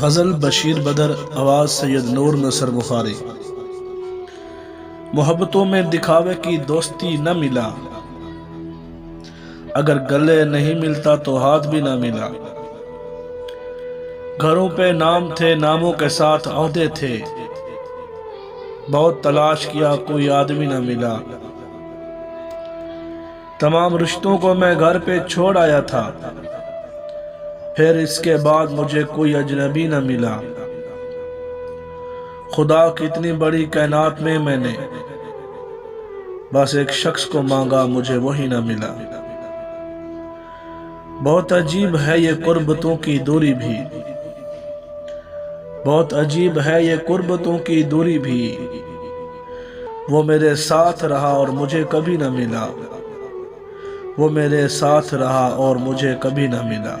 غزل بشیر بدر، آواز سید نور نصر بخاری۔ محبتوں میں دکھاوے کی دوستی نہ ملا، اگر گلے نہیں ملتا تو ہاتھ بھی نہ ملا۔ گھروں پہ نام تھے، ناموں کے ساتھ عہدے تھے، بہت تلاش کیا کوئی آدمی نہ ملا۔ تمام رشتوں کو میں گھر پہ چھوڑ آیا تھا، پھر اس کے بعد مجھے کوئی اجنبی نہ ملا۔ خدا کی اتنی بڑی کائنات میں نے بس ایک شخص کو مانگا، مجھے وہی نہ ملا۔ بہت عجیب ہے یہ قربتوں کی دوری بھی، بہت عجیب ہے یہ قربتوں کی دوری بھی، وہ میرے ساتھ رہا اور مجھے کبھی نہ ملا، وہ میرے ساتھ رہا اور مجھے کبھی نہ ملا۔